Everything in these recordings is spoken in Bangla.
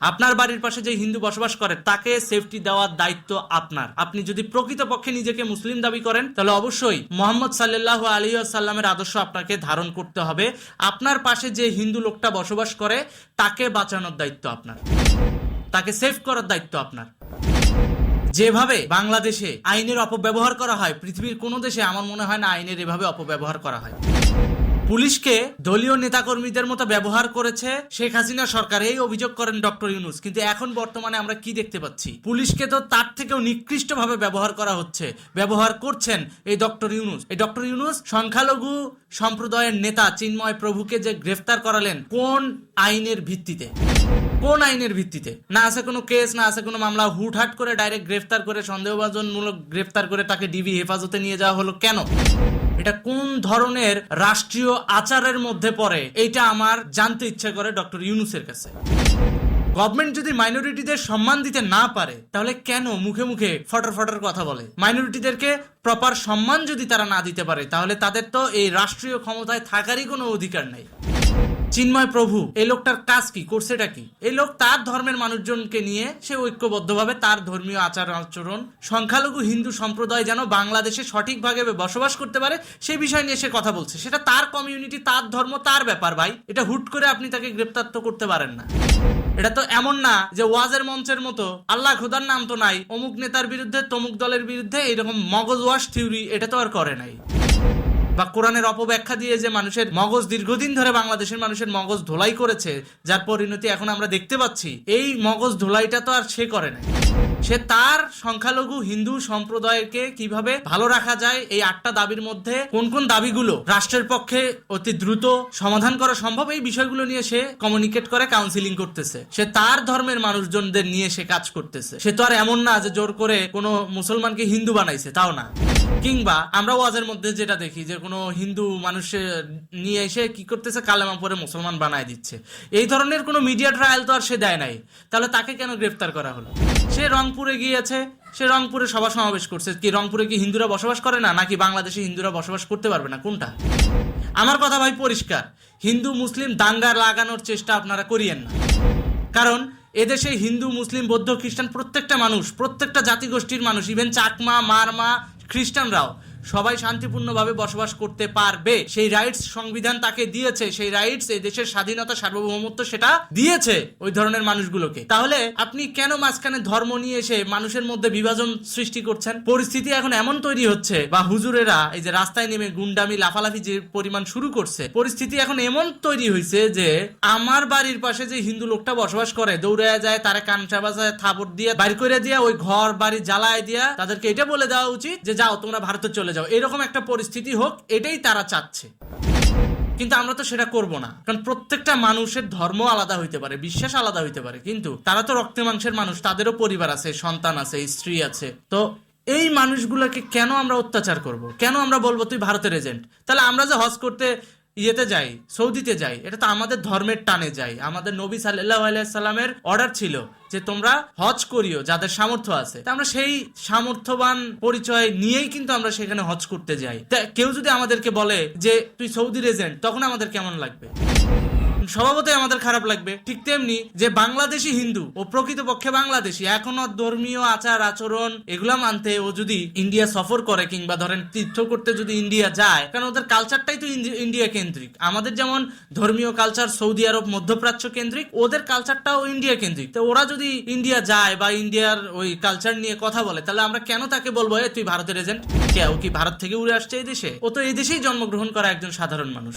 আপনার বাড়ির পাশে যে হিন্দু বসবাস করে তাকে সেফটি দেওয়ার দায়িত্ব আপনার। আপনি যদি প্রকৃতপক্ষে নিজেকে মুসলিম দাবি করেন তাহলে অবশ্যই মুহাম্মদ সাল্লাল্লাহু আলাইহি ওয়াসাল্লামের আদর্শ আপনাকে ধারণ করতে হবে। আপনার পাশে যে হিন্দু লোকটা বসবাস করে তাকে বাঁচানোর দায়িত্ব আপনার, তাকে সেভ করার দায়িত্ব আপনার। যেভাবে বাংলাদেশে আইনের অপব্যবহার করা হয়, পৃথিবীর কোনো দেশে আমার মনে হয় না আইনের এভাবে অপব্যবহার করা হয়। পুলিশকে দলীয় নেতাকর্মীদের মতো ব্যবহার করেছে শেখ হাসিনা সরকার, এই অভিযোগ করেন ডক্টর ইউনূস। কিন্তু এখন বর্তমানে আমরা কি দেখতে পাচ্ছি? পুলিশকে তো তার থেকেও নিকৃষ্টভাবে ব্যবহার করা হচ্ছে, ব্যবহার করছেন এই ডক্টর ইউনূস। এই ডক্টর ইউনূস সংখ্যালঘু সম্প্রদায়ের নেতা চিন্ময় প্রভুকে যে গ্রেফতার করালেন, কোন আইনের ভিত্তিতে? কোন আইনের ভিত্তিতে? না আছে কোনো কেস, না আছে কোনো মামলা, হুটহাট করে ডাইরেক্ট গ্রেফতার করে, সন্দেহভাজনমূলক গ্রেফতার করে তাকে ডিবি হেফাজতে নিয়ে যাওয়া হলো কেন? এটা কোন ধরনের রাষ্ট্রীয় আচারের মধ্যে পড়ে? এইটা আমার জানতে ইচ্ছা করে ডক্টর ইউনূসের কাছে। গভর্নমেন্ট যদি মাইনরিটিদের সম্মান দিতে না পারে তাহলে কেন মুখে মুখে ফটর ফটর কথা বলে? মাইনরিটিদেরকে প্রপার সম্মান যদি তারা না দিতে পারে তাহলে তাদের তো এই রাষ্ট্রীয় ক্ষমতায় থাকারই কোনো অধিকার নেই। চিন্ময় প্রভু এই লোকটার কাজ কি, করছেটা কি? এই লোক তার ধর্মের মানুষজনকে নিয়ে সে ঐক্যবদ্ধভাবে তার ধর্মীয় আচার আচরণ, সংখ্যালঘু হিন্দু সম্প্রদায় যেন বাংলাদেশে সঠিকভাবে বসবাস করতে পারে সেই বিষয় নিয়ে সে কথা বলছে। সেটা তার কমিউনিটি, তার ধর্ম, তার ব্যাপার ভাই। এটা হুট করে আপনি তাকে গ্রেপ্তার তো করতে পারেন না। এটা তো এমন না যে ওয়াজের মঞ্চের মতো আল্লাহ খোদার নাম তো নাই, অমুক নেতার বিরুদ্ধে তমুক দলের বিরুদ্ধে এরকম মগজ ওয়াশ থিওরি এটা তো আর করে নাই। বা কোরআনের অপব্যাখ্যা দিয়ে যে মানুষের মগজ দীর্ঘদিন ধরে বাংলাদেশের মানুষের মগজ ধোলাই করেছে, যার পরিণতি এখন আমরা দেখতে পাচ্ছি, এই মগজ ধোলাইটা তো আর সে করে না। সে তার সংখ্যালঘু হিন্দু সম্প্রদায়কে কিভাবে ভালো রাখা যায়, এই 8টা দাবির মধ্যে কোন কোন দাবিগুলো রাষ্ট্রের পক্ষে অতি দ্রুত সমাধান করা সম্ভব, এই বিষয়গুলো নিয়ে সে কমিউনিকেট করে, কাউন্সিলিং করতেছে। সে তার ধর্মের মানুষজনদের নিয়ে সে কাজ করতেছে। সে তো আর এমন না যে জোর করে কোনো মুসলমানকে হিন্দু বানাইছে, তাও না। কিংবা আমরা ওয়াজের মধ্যে যেটা দেখি যে কোনো হিন্দু মানুষের নিয়ে এসে কি করতেছে, কালেমা পরে মুসলমান বানায় দিচ্ছে। এই ধরনের কোনো মিডিয়া ট্রায়াল তো আর সে দেয় নাই, তাহলে তাকে কেন গ্রেফতার করা হলো? সে রংপুরে গিয়েছে, সে রংপুরে সভা সমাবেশ করছে। কি রংপুরে কি হিন্দুরা বসবাস করে না, নাকি বাংলাদেশে হিন্দুরা বসবাস করতে পারবে না? কোনটা? আমার কথা ভাই পরিষ্কার, হিন্দু মুসলিম দাঙ্গা লাগানোর চেষ্টা আপনারা করিয়েন না। কারণ এদেশে হিন্দু মুসলিম বৌদ্ধ খ্রিস্টান প্রত্যেকটা মানুষ, প্রত্যেকটা জাতিগোষ্ঠীর মানুষ, ইভেন চাকমা মারমা খ্রিস্টানরাও সবাই শান্তিপূর্ণভাবে বসবাস করতে পারবে। সেই রাইটস সংবিধান তাকে দিয়েছে, সেই রাইটস এই দেশের স্বাধীনতা সার্বভৌমত্ব সেটা দিয়েছে ওই ধরনের মানুষগুলোকে। তাহলে আপনি কেন মাঝখানে ধর্ম নিয়ে এসে মানুষের মধ্যে বিভাজন সৃষ্টি করছেন? পরিস্থিতি এখন এমন তৈরি হচ্ছে, বা হুজুরেরা এই যে রাস্তায় নেমে গুন্ডামি লাফালাফি যে পরিমাণ শুরু করছে, পরিস্থিতি এখন এমন তৈরি হয়েছে যে আমার বাড়ির পাশে যে হিন্দু লোকটা বসবাস করে দৌড়ে যায়, তারা কানসা বাজায় থাপড় দিয়ে বাইর করে দিয়া, ওই ঘর বাড়ি জ্বালায় দিয়া তাদেরকে এটা বলে দেওয়া উচিত যে যাও তোমরা ভারতে চলে যাও। এরকম একটা পরিস্থিতি হোক, এটাই তারা চাচ্ছে। কিন্তু আমরা তো সেটা করব না, কারণ প্রত্যেকটা মানুষের ধর্ম আলাদা হইতে পারে, বিশ্বাস আলাদা হইতে পারে, কিন্তু তারা তো রক্তে মাংসের মানুষ, তাদেরও পরিবার আছে, সন্তান আছে, স্ত্রী আছে। তো এই মানুষগুলোকে কেন আমরা অত্যাচার করব? কেন আমরা বলবো তুই ভারতের এজেন্ট? তাহলে আমরা যে হজ করতে ইয়েতে যাই, সৌদিতে যাই, এটা তো আমাদের ধর্মের টানে যাই। আমাদের নবী সাল্লাল্লাহু আলাইহি সাল্লামের অর্ডার ছিল যে তোমরা হজ করিও যাদের সামর্থ্য আছে। তা আমরা সেই সামর্থ্যবান পরিচয় নিয়েই কিন্তু আমরা সেখানে হজ করতে যাই। তা কেউ যদি আমাদেরকে বলে যে তুই সৌদির এজেন্ট, তখন আমাদের কেমন লাগবে? স্বভাবতই আমাদের খারাপ লাগবে। ঠিক তেমনি যে বাংলাদেশি হিন্দু ও প্রকৃতপক্ষে বাংলাদেশি, এখনো ধর্মীয় আচার আচরণ এগুলা মানতে ও যদি ইন্ডিয়া সফর করে, কিংবা ধরেন তীর্থ করতে যদি ইন্ডিয়া যায়, কারণ ওদের কালচারটাই তো ইন্ডিয়া কেন্দ্রিক। আমাদের যেমন ধর্মীয় কালচার সৌদি আরব মধ্যপ্রাচ্য কেন্দ্রিক, ওদের কালচারটাও ইন্ডিয়া কেন্দ্রিক। তো ওরা যদি ইন্ডিয়া যায় বা ইন্ডিয়ার ওই কালচার নিয়ে কথা বলে, তাহলে আমরা কেন তাকে বলবো এ তুই ভারতের এজেন্ট? ও কি ভারত থেকে উড়ে আসছে এই দেশে? ও তো এই দেশেই জন্মগ্রহণ করা একজন সাধারণ মানুষ।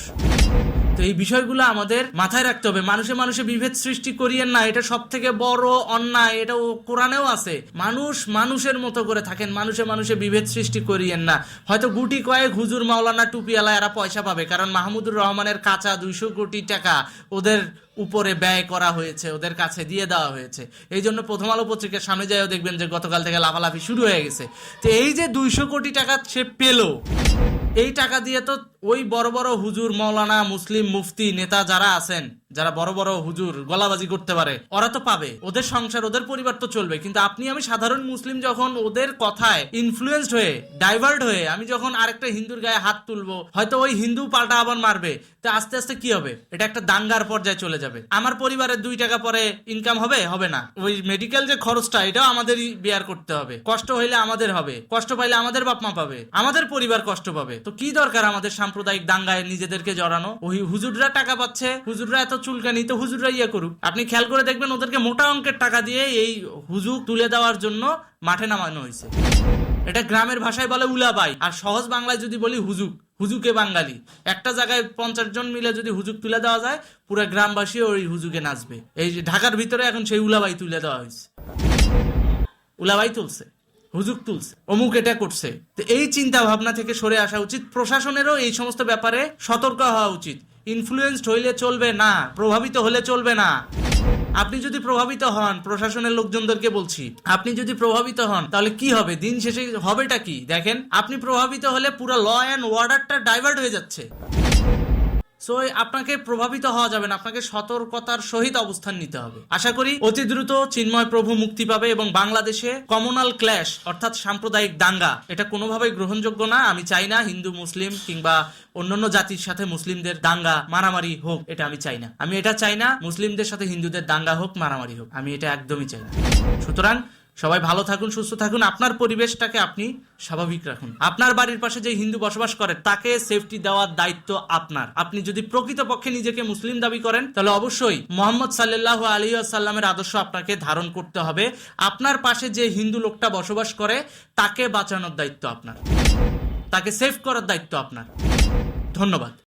তো এই বিষয়গুলো আমাদের মাথায় রাখতে হবে। মানুষে মানুষে বিভেদ সৃষ্টি করিয়েন না, এটা সব থেকে বড় অন্যায়। এটা কোরআনেও আছে, মানুষ মানুষের মতো করে থাকেন, মানুষে মানুষে বিভেদ সৃষ্টি করিয়েন না। হয়তো গুটি কয়েক হুজুর মাওলানা টুপিওয়ালা এরা পয়সা পাবে, কারণ মাহমুদুর রহমানের কাঁচা 200 কোটি টাকা ওদের উপরে ব্যয় করা হয়েছে, ওদের কাছে দিয়ে দেওয়া হয়েছে। এই জন্য প্রথম আলো পত্রিকার সামনে যাইও দেখবেন যে গতকাল থেকে লাফালাফি শুরু হয়ে গেছে। তো এই যে 200 কোটি টাকা সে পেল, এই টাকা দিয়ে তো ওই বড় বড় হুজুর মাওলানা মুসলিম মুফতি নেতা যারা আছেন, যারা বড় বড় হুজুর গলাবাজি করতে পারে ওরা তো পাবে, ওদের সংসার ওদের পরিবার তো চলবে। কিন্তু আপনি আমি সাধারণ মুসলিম যখন ওদের কথায় ইনফ্লুয়েন্সড হয়ে ডাইভার্ট হয়ে আমি যখন আরেকটা হিন্দুর গায়ে হাত তুলবো, হয়তো ওই হিন্দু পাল্টা আবার মারবে, তো আস্তে আস্তে কি হবে, এটা একটা দাঙ্গার পর্যায়ে চলে যাবে। আমার পরিবারের 2 টাকা পরে ইনকাম হবে হবে না, ওই মেডিকেল যে খরচটা এটাও আমাদেরই বেয়ার করতে হবে, কষ্ট হইলে আমাদের হবে, কষ্ট পাইলে আমাদের বাপ মা পাবে, আমাদের পরিবার কষ্ট পাবে। তো কি দরকার আমাদের সাম্প্রদায়িক দাঙ্গায় নিজেদেরকে জড়ানো? ওই হুজুররা টাকা পাচ্ছে, হুজুররা এত চুলকানি, তো হুজুররা ইয়ে করুক। আপনি খেয়াল করে দেখবেন ওদেরকে মোটা অঙ্কের টাকা দিয়ে এই হুজুর তুলে দেওয়ার জন্য মাঠে নামানো হয়েছে। এটা গ্রামের ভাষায় বলে উলাবাই, আর সহজ বাংলায় যদি বলি হুজুক, হুজুকে বাঙালি। একটা জায়গায় 50 জন মিলে যদি হুজুক তুলে দেওয়া যায়, পুরো গ্রামবাসী ওই হুজুকে নাচবে। এই যে ঢাকার ভিতরে এখন সেই উলাবাই তুলে দেওয়া হয়েছে, উলাবাই তুলছে, হুজুক তুলছে, অমুক এটা করছে। তো এই চিন্তা ভাবনা থেকে সরে আসা উচিত। প্রশাসনেরও এই সমস্ত ব্যাপারে সতর্ক হওয়া উচিত। ইনফ্লুয়েন্সড হইলে চলবে না, প্রভাবিত হলে চলবে না। আপনি যদি প্রভাবিত হন, প্রশাসনের লোকজনদেরকে বলছি, আপনি যদি প্রভাবিত হন তাহলে কি হবে, দিন শেষে হবেটা কি দেখেন। আপনি প্রভাবিত হলে পুরো ল অ্যান্ড অর্ডারটা ডাইভার্ট হয়ে যাচ্ছে। সো আপনাকে প্রভাবিত হওয়া যাবে না, আপনাকে সতর্কতার সহিত অবস্থান নিতে হবে। আশা করি অতি দ্রুত চিন্ময় প্রভু মুক্তি পাবে এবং বাংলাদেশে কমিউনাল ক্ল্যাশ অর্থাৎ সাম্প্রদায়িক দাঙ্গা এটা কোনোভাবেই গ্রহণযোগ্য না। আমি চাই না হিন্দু মুসলিম কিংবা অন্যান্য জাতির সাথে মুসলিমদের দাঙ্গা মারামারি হোক, এটা আমি চাই না। আমি এটা চাই না মুসলিমদের সাথে হিন্দুদের দাঙ্গা হোক, মারামারি হোক, আমি এটা একদমই চাই না। সুতরাং সবাই ভালো থাকুন, সুস্থ থাকুন, আপনার পরিবেশটাকে আপনি স্বাভাবিক রাখুন। আপনার বাড়ির পাশে যে হিন্দু বসবাস করে তাকে সেফটি দেওয়ার দায়িত্ব আপনার। আপনি যদি প্রকৃতপক্ষে নিজেকে মুসলিম দাবি করেন তাহলে অবশ্যই মুহাম্মদ সাল্লাল্লাহু আলাইহি ওয়াসাল্লামের আদর্শ আপনাকে ধারণ করতে হবে। আপনার পাশে যে হিন্দু লোকটা বসবাস করে তাকে বাঁচানোর দায়িত্ব আপনার, তাকে সেভ করার দায়িত্ব আপনার। ধন্যবাদ।